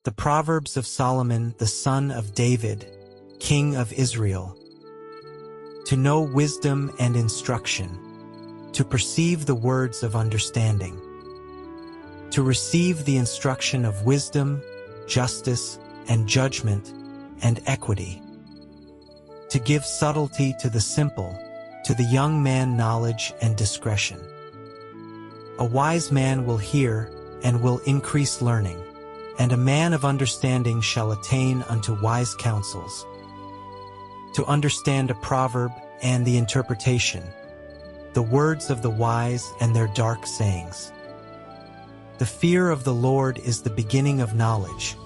The Proverbs of Solomon, the son of David, king of Israel. To know wisdom and instruction, to perceive the words of understanding, to receive the instruction of wisdom, justice, and judgment, and equity, to give subtlety to the simple, to the young man knowledge and discretion. A wise man will hear and will increase learning, and a man of understanding shall attain unto wise counsels. To understand a proverb and the interpretation, the words of the wise and their dark sayings. The fear of the Lord is the beginning of knowledge,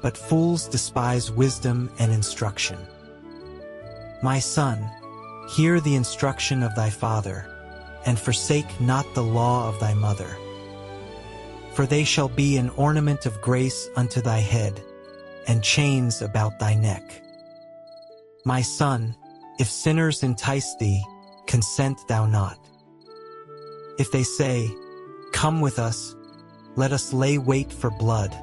but fools despise wisdom and instruction. My son, hear the instruction of thy father, and forsake not the law of thy mother. For they shall be an ornament of grace unto thy head, and chains about thy neck. My son, if sinners entice thee, consent thou not. If they say, Come with us, let us lay wait for blood,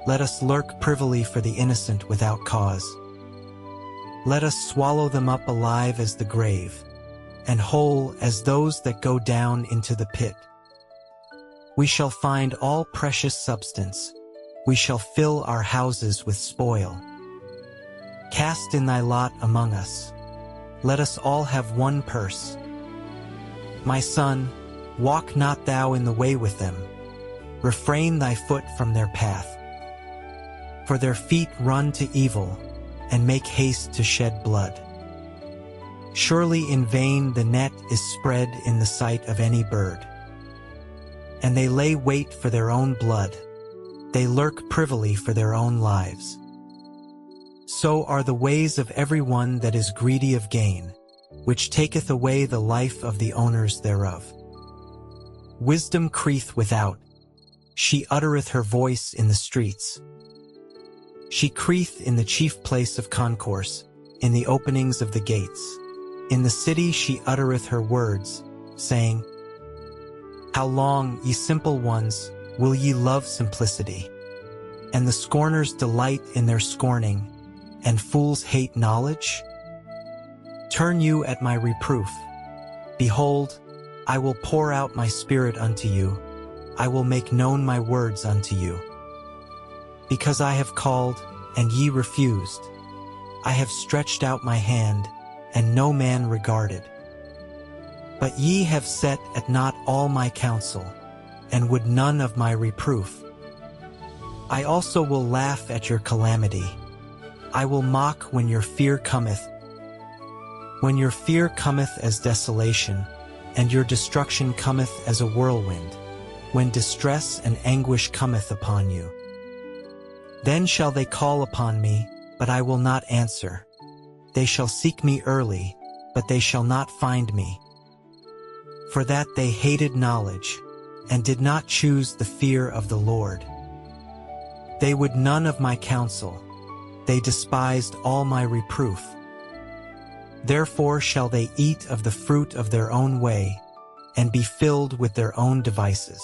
let us lurk privily for the innocent without cause. Let us swallow them up alive as the grave, and whole as those that go down into the pit. We shall find all precious substance, we shall fill our houses with spoil. Cast in thy lot among us, let us all have one purse. My son, walk not thou in the way with them, refrain thy foot from their path. For their feet run to evil, and make haste to shed blood. Surely in vain the net is spread in the sight of any bird. And they lay wait for their own blood, they lurk privily for their own lives. So are the ways of every one that is greedy of gain, which taketh away the life of the owners thereof. Wisdom crieth without, she uttereth her voice in the streets. She crieth in the chief place of concourse, in the openings of the gates. In the city she uttereth her words, saying, How long, ye simple ones, will ye love simplicity? And the scorners delight in their scorning, and fools hate knowledge? Turn you at my reproof. Behold, I will pour out my spirit unto you, I will make known my words unto you. Because I have called, and ye refused. I have stretched out my hand, and no man regarded. But ye have set at naught all my counsel, and would none of my reproof. I also will laugh at your calamity. I will mock when your fear cometh. When your fear cometh as desolation, and your destruction cometh as a whirlwind, when distress and anguish cometh upon you. Then shall they call upon me, but I will not answer. They shall seek me early, but they shall not find me. For that they hated knowledge, and did not choose the fear of the Lord. They would none of my counsel, they despised all my reproof. Therefore shall they eat of the fruit of their own way, and be filled with their own devices.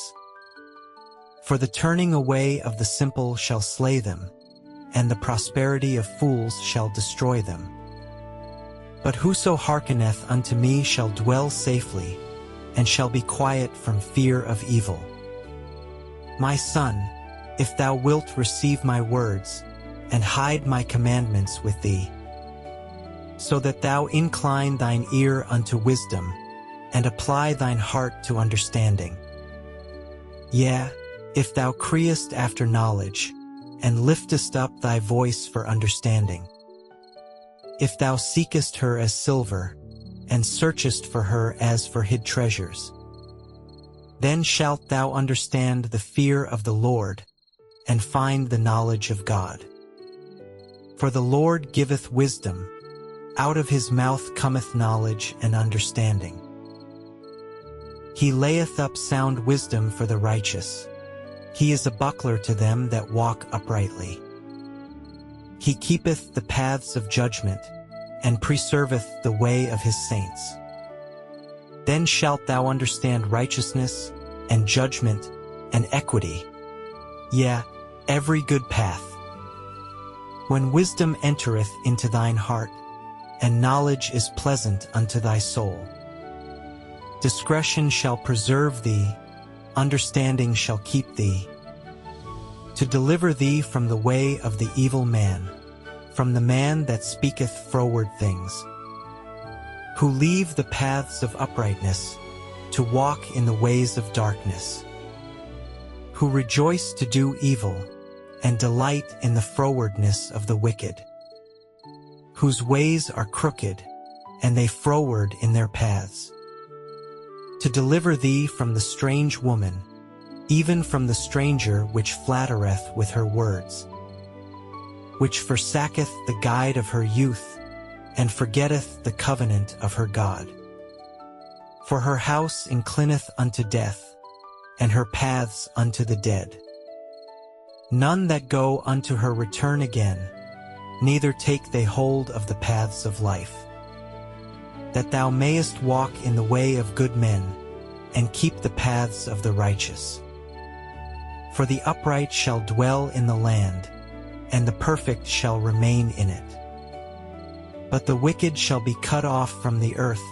For the turning away of the simple shall slay them, and the prosperity of fools shall destroy them. But whoso hearkeneth unto me shall dwell safely, and shall be quiet from fear of evil. My son, if thou wilt receive my words, and hide my commandments with thee, so that thou incline thine ear unto wisdom, and apply thine heart to understanding. Yea, if thou criest after knowledge, and liftest up thy voice for understanding. If thou seekest her as silver, and searchest for her as for hid treasures, then shalt thou understand the fear of the Lord, and find the knowledge of God. For the Lord giveth wisdom, out of his mouth cometh knowledge and understanding. He layeth up sound wisdom for the righteous. He is a buckler to them that walk uprightly. He keepeth the paths of judgment, and preserveth the way of his saints. Then shalt thou understand righteousness, and judgment, and equity. Yea, every good path. When wisdom entereth into thine heart, and knowledge is pleasant unto thy soul. Discretion shall preserve thee, understanding shall keep thee, to deliver thee from the way of the evil man, from the man that speaketh froward things, who leave the paths of uprightness, to walk in the ways of darkness, who rejoice to do evil, and delight in the frowardness of the wicked, whose ways are crooked, and they froward in their paths, to deliver thee from the strange woman, even from the stranger which flattereth with her words, which forsaketh the guide of her youth, and forgetteth the covenant of her God. For her house inclineth unto death, and her paths unto the dead. None that go unto her return again, neither take they hold of the paths of life. That thou mayest walk in the way of good men, and keep the paths of the righteous. For the upright shall dwell in the land, and the perfect shall remain in it. But the wicked shall be cut off from the earth,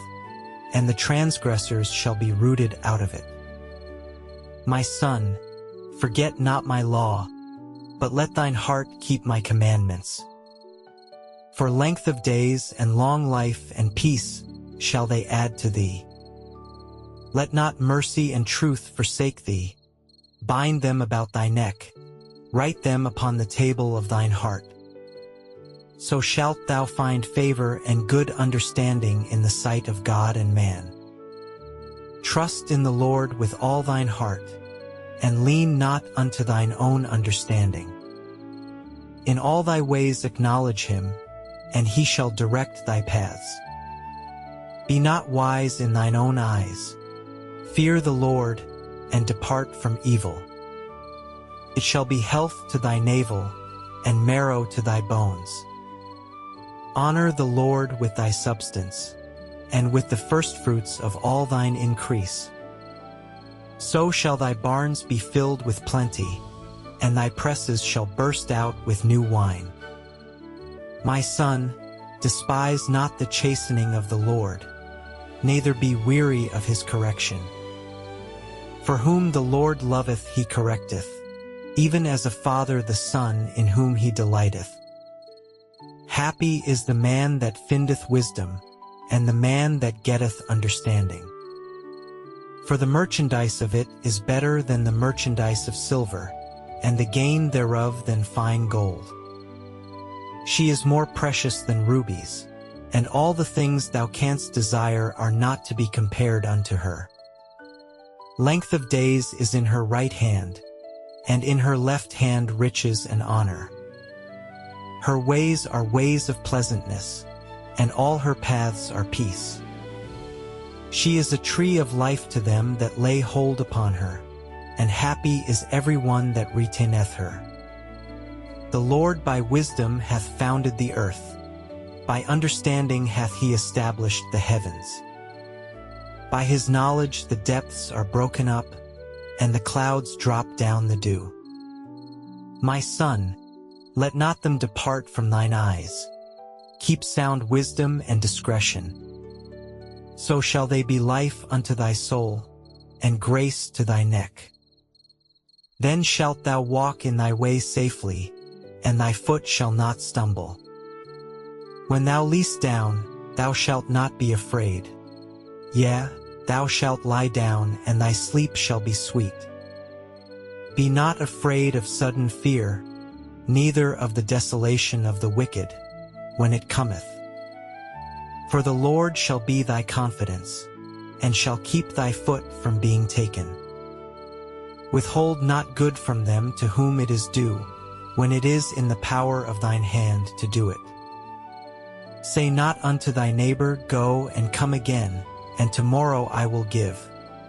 and the transgressors shall be rooted out of it. My son, forget not my law, but let thine heart keep my commandments. For length of days and long life and peace shall they add to thee. Let not mercy and truth forsake thee. Bind them about thy neck, write them upon the table of thine heart. So shalt thou find favor and good understanding in the sight of God and man. Trust in the Lord with all thine heart, and lean not unto thine own understanding. In all thy ways acknowledge him, and he shall direct thy paths. Be not wise in thine own eyes. Fear the Lord, and depart from evil. It shall be health to thy navel, and marrow to thy bones. Honor the Lord with thy substance, and with the firstfruits of all thine increase. So shall thy barns be filled with plenty, and thy presses shall burst out with new wine. My son, despise not the chastening of the Lord, neither be weary of his correction. For whom the Lord loveth he correcteth, even as a father the son in whom he delighteth. Happy is the man that findeth wisdom, and the man that getteth understanding. For the merchandise of it is better than the merchandise of silver, and the gain thereof than fine gold. She is more precious than rubies, and all the things thou canst desire are not to be compared unto her. Length of days is in her right hand, and in her left hand riches and honor. Her ways are ways of pleasantness, and all her paths are peace. She is a tree of life to them that lay hold upon her, and happy is every one that retaineth her. The Lord by wisdom hath founded the earth, by understanding hath he established the heavens. By his knowledge the depths are broken up, and the clouds drop down the dew. My son, let not them depart from thine eyes. Keep sound wisdom and discretion. So shall they be life unto thy soul, and grace to thy neck. Then shalt thou walk in thy way safely, and thy foot shall not stumble. When thou liest down, thou shalt not be afraid. Yea, thou shalt lie down, and thy sleep shall be sweet. Be not afraid of sudden fear, neither of the desolation of the wicked, when it cometh. For the Lord shall be thy confidence, and shall keep thy foot from being taken. Withhold not good from them to whom it is due, when it is in the power of thine hand to do it. Say not unto thy neighbor, Go and come again, and tomorrow I will give,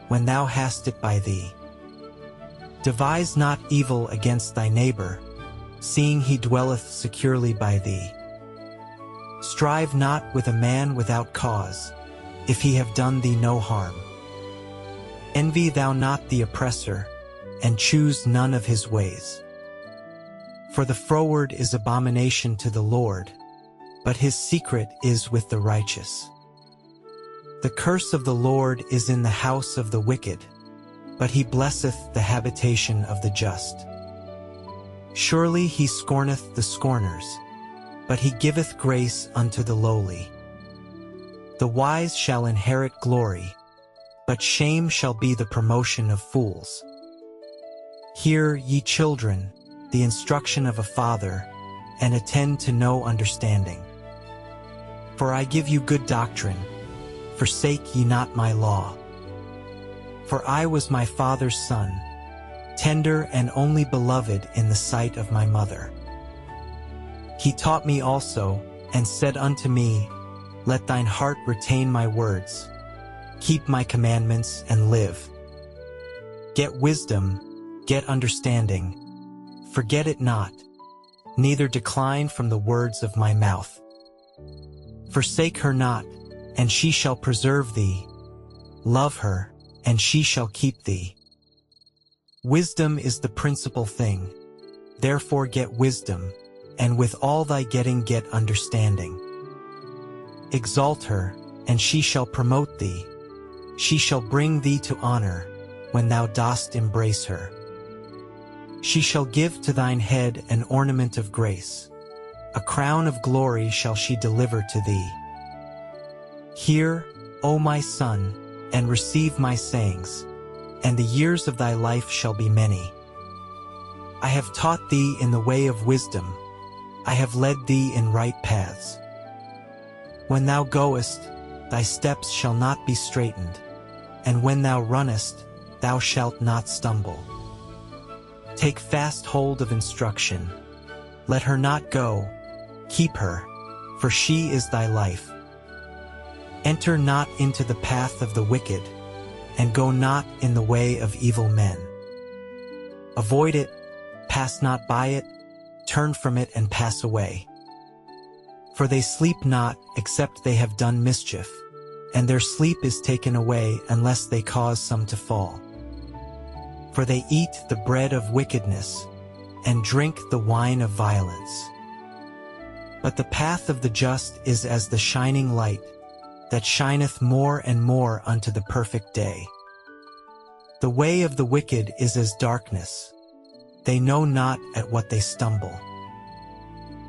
when thou hast it by thee. Devise not evil against thy neighbor, seeing he dwelleth securely by thee. Strive not with a man without cause, if he have done thee no harm. Envy thou not the oppressor, and choose none of his ways. For the froward is abomination to the Lord, but his secret is with the righteous. The curse of the Lord is in the house of the wicked, but he blesseth the habitation of the just. Surely he scorneth the scorners, but he giveth grace unto the lowly. The wise shall inherit glory, but shame shall be the promotion of fools. Hear, ye children, the instruction of a father, and attend to no understanding. For I give you good doctrine, forsake ye not my law. For I was my father's son, tender and only beloved in the sight of my mother. He taught me also, and said unto me, Let thine heart retain my words, keep my commandments and live. Get wisdom, get understanding, forget it not, neither decline from the words of my mouth. Forsake her not, and she shall preserve thee. Love her, and she shall keep thee. Wisdom is the principal thing. Therefore get wisdom, and with all thy getting get understanding. Exalt her, and she shall promote thee. She shall bring thee to honor, when thou dost embrace her. She shall give to thine head an ornament of grace. A crown of glory shall she deliver to thee. Hear, O my son, and receive my sayings, and the years of thy life shall be many. I have taught thee in the way of wisdom, I have led thee in right paths. When thou goest, thy steps shall not be straitened, and when thou runnest, thou shalt not stumble. Take fast hold of instruction, let her not go, keep her, for she is thy life. Enter not into the path of the wicked, and go not in the way of evil men. Avoid it, pass not by it, turn from it and pass away. For they sleep not except they have done mischief, and their sleep is taken away unless they cause some to fall. For they eat the bread of wickedness, and drink the wine of violence. But the path of the just is as the shining light, that shineth more and more unto the perfect day. The way of the wicked is as darkness. They know not at what they stumble.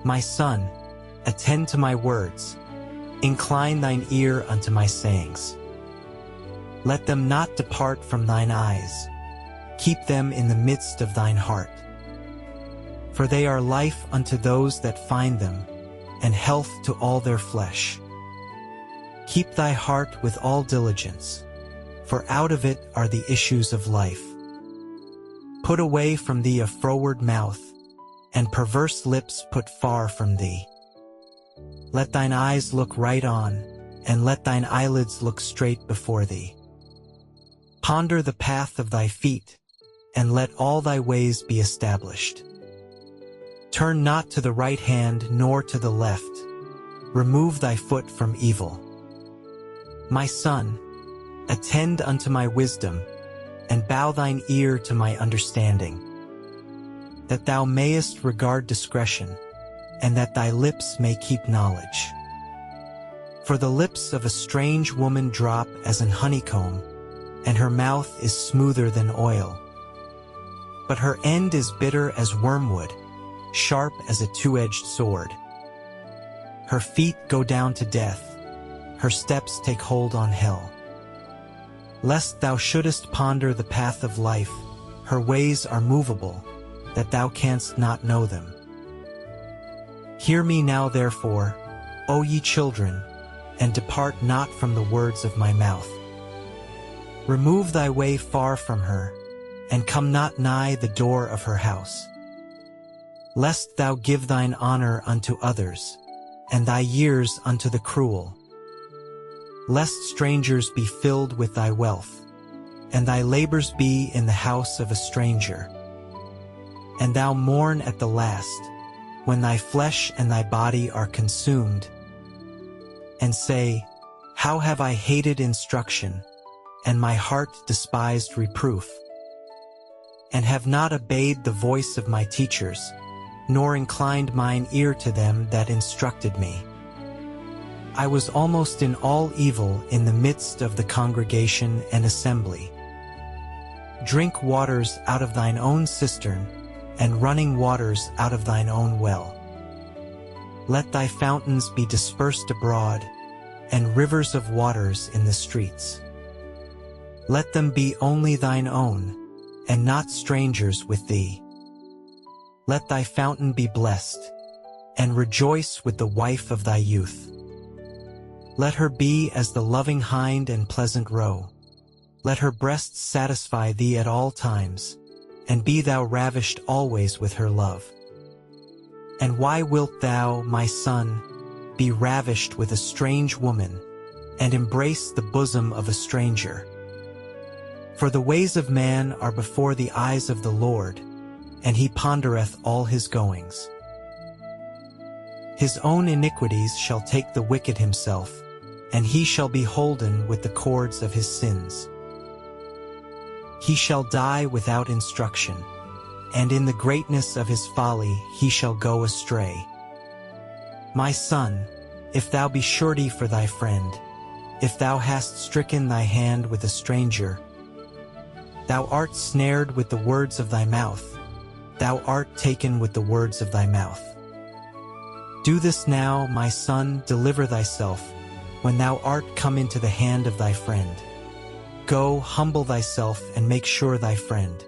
My son, attend to my words. Incline thine ear unto my sayings. Let them not depart from thine eyes. Keep them in the midst of thine heart. For they are life unto those that find them, and health to all their flesh. Keep thy heart with all diligence, for out of it are the issues of life. Put away from thee a froward mouth, and perverse lips put far from thee. Let thine eyes look right on, and let thine eyelids look straight before thee. Ponder the path of thy feet, and let all thy ways be established. Turn not to the right hand nor to the left. Remove thy foot from evil. My son, attend unto my wisdom, and bow thine ear to my understanding, that thou mayest regard discretion, and that thy lips may keep knowledge. For the lips of a strange woman drop as an honeycomb, and her mouth is smoother than oil. But her end is bitter as wormwood, sharp as a two-edged sword. Her feet go down to death, her steps take hold on hell. Lest thou shouldest ponder the path of life, her ways are movable, that thou canst not know them. Hear me now therefore, O ye children, and depart not from the words of my mouth. Remove thy way far from her, and come not nigh the door of her house. Lest thou give thine honor unto others, and thy years unto the cruel. Lest strangers be filled with thy wealth, and thy labors be in the house of a stranger. And thou mourn at the last, when thy flesh and thy body are consumed, and say, How have I hated instruction, and my heart despised reproof, and have not obeyed the voice of my teachers, nor inclined mine ear to them that instructed me. I was almost in all evil in the midst of the congregation and assembly. Drink waters out of thine own cistern, and running waters out of thine own well. Let thy fountains be dispersed abroad, and rivers of waters in the streets. Let them be only thine own, and not strangers with thee. Let thy fountain be blessed, and rejoice with the wife of thy youth. Let her be as the loving hind and pleasant roe. Let her breasts satisfy thee at all times, and be thou ravished always with her love. And why wilt thou, my son, be ravished with a strange woman, and embrace the bosom of a stranger? For the ways of man are before the eyes of the Lord, and he pondereth all his goings. His own iniquities shall take the wicked himself, and he shall be holden with the cords of his sins. He shall die without instruction, and in the greatness of his folly he shall go astray. My son, if thou be surety for thy friend, if thou hast stricken thy hand with a stranger, thou art snared with the words of thy mouth, thou art taken with the words of thy mouth. Do this now, my son, deliver thyself, when thou art come into the hand of thy friend. Go, humble thyself, and make sure thy friend.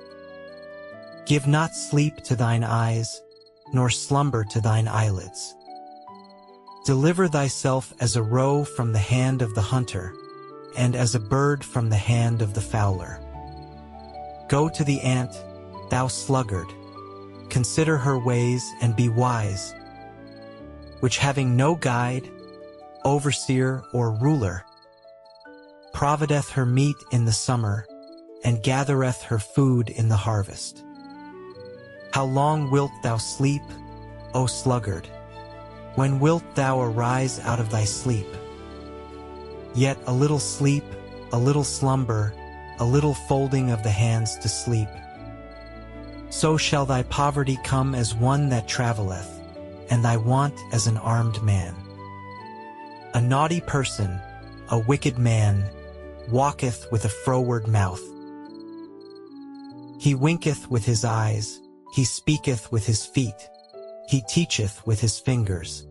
Give not sleep to thine eyes, nor slumber to thine eyelids. Deliver thyself as a roe from the hand of the hunter, and as a bird from the hand of the fowler. Go to the ant, thou sluggard, consider her ways and be wise, which having no guide, overseer, or ruler, provideth her meat in the summer, and gathereth her food in the harvest. How long wilt thou sleep, O sluggard? When wilt thou arise out of thy sleep? Yet a little sleep, a little slumber, a little folding of the hands to sleep. So shall thy poverty come as one that travelleth, and thy want as an armed man. A naughty person, a wicked man, walketh with a froward mouth. He winketh with his eyes, he speaketh with his feet, he teacheth with his fingers.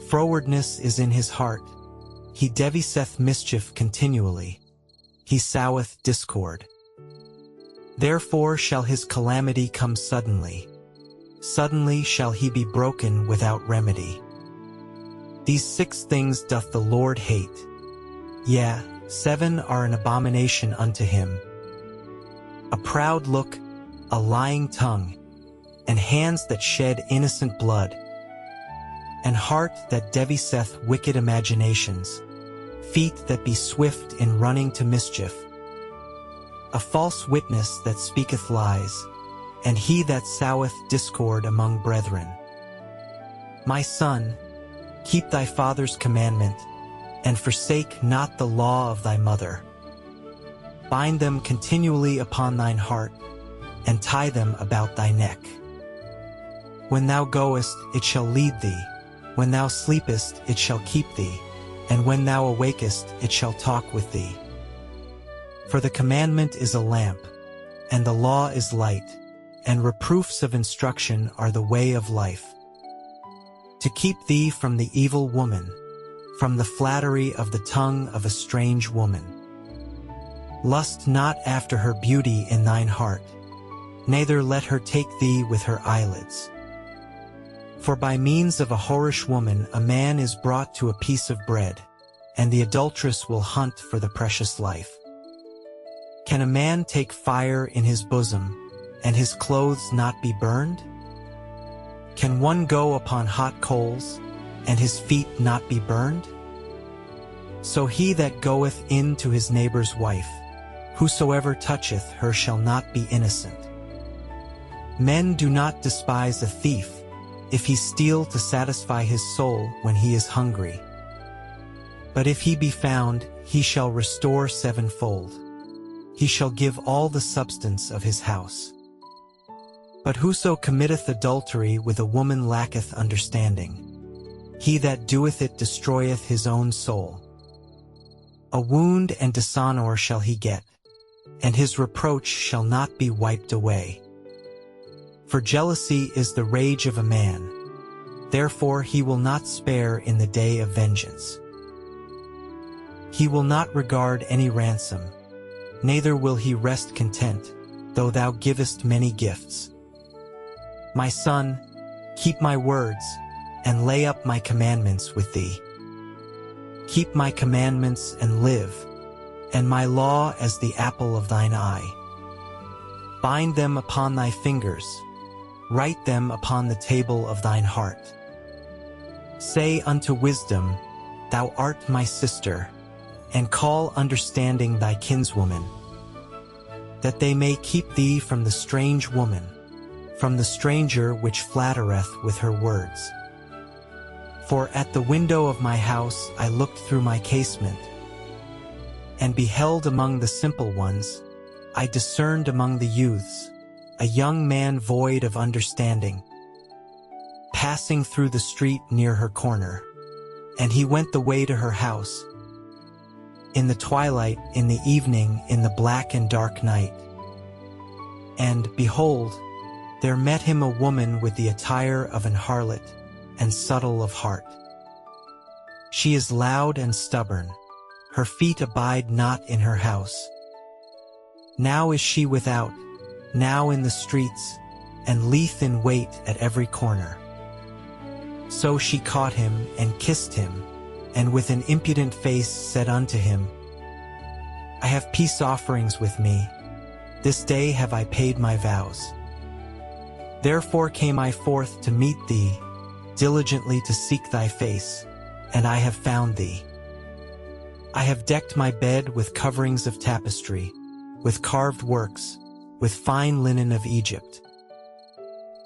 Frowardness is in his heart, he deviseth mischief continually, he soweth discord. Therefore shall his calamity come suddenly, suddenly shall he be broken without remedy. These 6 things doth the Lord hate, yea, 7 are an abomination unto him: a proud look, a lying tongue, and hands that shed innocent blood, an heart that deviseth wicked imaginations, feet that be swift in running to mischief, a false witness that speaketh lies, and he that soweth discord among brethren. My son, keep thy father's commandment, and forsake not the law of thy mother. Bind them continually upon thine heart, and tie them about thy neck. When thou goest, it shall lead thee. When thou sleepest, it shall keep thee. And when thou awakest, it shall talk with thee. For the commandment is a lamp, and the law is light, and reproofs of instruction are the way of life. To keep thee from the evil woman, from the flattery of the tongue of a strange woman. Lust not after her beauty in thine heart, neither let her take thee with her eyelids. For by means of a whorish woman a man is brought to a piece of bread, and the adulteress will hunt for the precious life. Can a man take fire in his bosom, and his clothes not be burned? Can one go upon hot coals, and his feet not be burned? So he that goeth in to his neighbor's wife, whosoever toucheth her shall not be innocent. Men do not despise a thief, if he steal to satisfy his soul when he is hungry. But if he be found, he shall restore 7-fold. He shall give all the substance of his house. But whoso committeth adultery with a woman lacketh understanding. He that doeth it destroyeth his own soul. A wound and dishonor shall he get, and his reproach shall not be wiped away. For jealousy is the rage of a man, therefore he will not spare in the day of vengeance. He will not regard any ransom, neither will he rest content, though thou givest many gifts. My son, keep my words, and lay up my commandments with thee. Keep my commandments and live, and my law as the apple of thine eye. Bind them upon thy fingers, write them upon the table of thine heart. Say unto wisdom, Thou art my sister, and call understanding thy kinswoman, that they may keep thee from the strange woman, from the stranger which flattereth with her words. For at the window of my house I looked through my casement, and beheld among the simple ones, I discerned among the youths, a young man void of understanding, passing through the street near her corner. And he went the way to her house, in the twilight, in the evening, in the black and dark night. And, behold, there met him a woman with the attire of an harlot, and subtle of heart. She is loud and stubborn, her feet abide not in her house. Now is she without, now in the streets, and lieth in wait at every corner. So she caught him, and kissed him, and with an impudent face said unto him, I have peace offerings with me, this day have I paid my vows. Therefore came I forth to meet thee, diligently to seek thy face, and I have found thee. I have decked my bed with coverings of tapestry, with carved works, with fine linen of Egypt.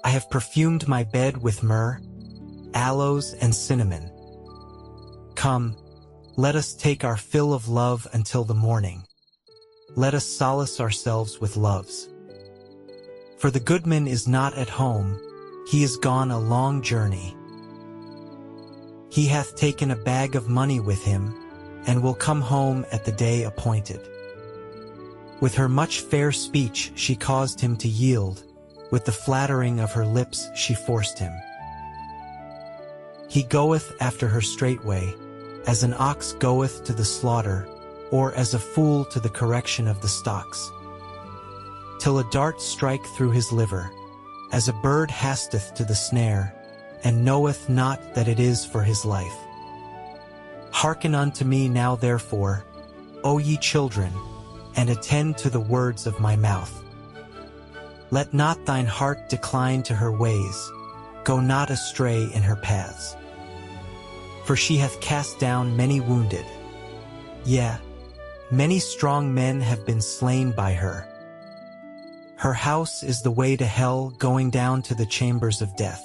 I have perfumed my bed with myrrh, aloes, and cinnamon. Come, let us take our fill of love until the morning. Let us solace ourselves with loves. For the goodman is not at home, he is gone a long journey. He hath taken a bag of money with him, and will come home at the day appointed. With her much fair speech she caused him to yield, with the flattering of her lips she forced him. He goeth after her straightway, as an ox goeth to the slaughter, or as a fool to the correction of the stocks. Till a dart strike through his liver, as a bird hasteth to the snare, and knoweth not that it is for his life. Hearken unto me now therefore, O ye children, and attend to the words of my mouth. Let not thine heart decline to her ways, go not astray in her paths. For she hath cast down many wounded, yea, many strong men have been slain by her. Her house is the way to hell, going down to the chambers of death.